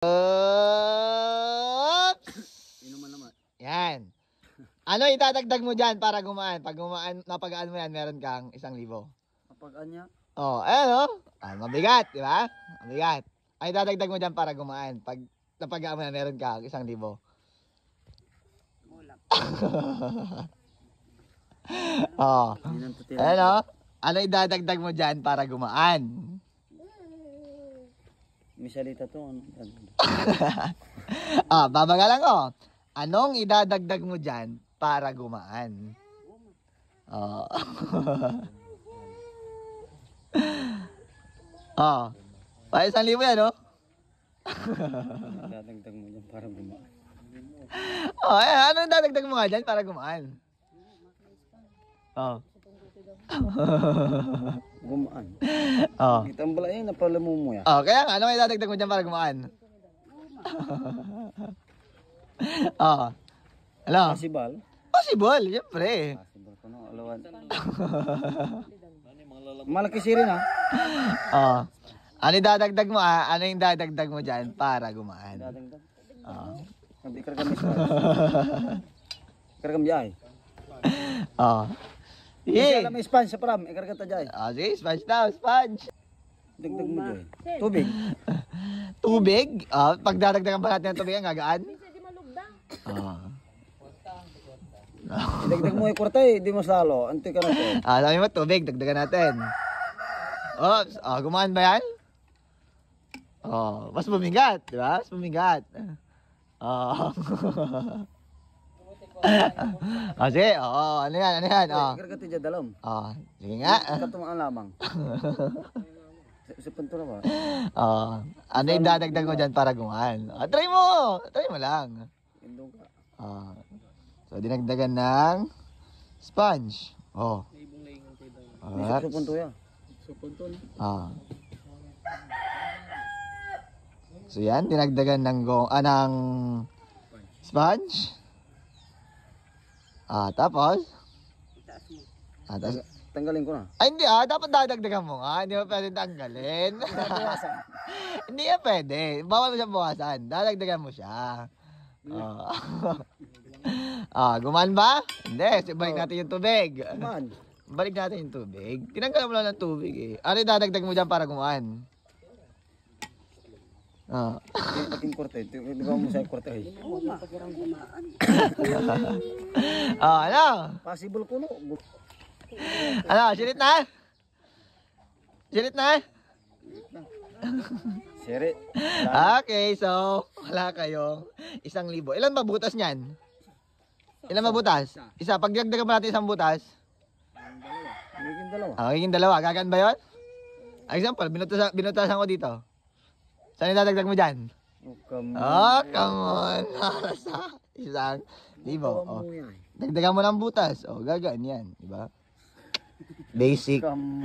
Oops! Inuman naman. Yan. Ano idadagdag mo dyan para gumaan? Pag gumaan, napagaan mo yan, meron kang 1,000. Kapag anya? Oh, ayan o. Ah, mabigat, di ba? Mabigat. Ay, idadagdag mo dyan para gumaan. Pag napagaan mo yan, meron kang 1,000. Oh. Ayan o. Ano idadagdag mo dyan para gumaan? May salita to. Babaga lang o. Anong idadagdag mo dyan para gumaan? Oh. Pa 1,000 yan, no? Dadagdag mo dyan para gumaan. Ano dadagdag mo nga dyan para gumaan? Gumaan. Oh. Kitang bala yan, napalamu mo yan. Kaya nga, ano may dadagdag mo dyan para gumaan? Ano? Possible? Possible, syempre. Possible ko no, alawan. Malaki sirin ha? Ano yung dadagdag mo Ano yung dadagdag mo dyan para gumaan? Dadagdag? Ikar kami sa ikar kami jay. Yeah. May sponge sa pram, ikar kata jay. Sige, sponge daw, sponge. Dagdag mo jay. Tubig. Tubig? Pag dadagdagan pa natin ng tubig, ang gagaan? Dagdag mo yung kwarta eh, di mo salo. Anti ka na to. Sabi mo, tubig, dagdagan natin. Oops, gumaan ba yan? Mas bumigat, di ba? Mas bumigat. Sige, ano yan? Ikar kata jay dalam. Sige nga. Katumaan lamang. Sa punto na ba? Ano yung dadagdag mo dyan para gumaan? Try mo lang. Indong ka. So, dinagdagan ng sponge. Sa punto yan. Sa punto na. So, yan, dinagdagan ng sponge. Tapos? Tanggalin ko na. Ay, hindi dapat dadagdagan mo nga. Hindi mo pwede tanggalin. Hindi yan pwede. Bawal mo siya buwasan. Dadagdagan mo siya. Gumaan ba? Hindi. Balik natin yung tubig. Gumaan. Balik natin yung tubig. Tinanggal mo lang ng tubig eh. Ano yung dadagdag mo dyan para gumaan? Aking korte. Di ba mo sa korte eh? Ano? Possible ko no. Ano? Sirit na? Siri. Okay, so wala kayo 1,000. Ilan ba butas niyan? Ilan ba butas? Isa. Pag dagdagan mo natin 1 butas. Magiging dalawa. Magiging 2. Gagaan ba yun? Example, binutasan ko dito. Saan yung dadagdag mo dyan? Come on. Para sa 1,000. Dagdagan mo ng butas. Gagaan yan. Diba? Basic. on.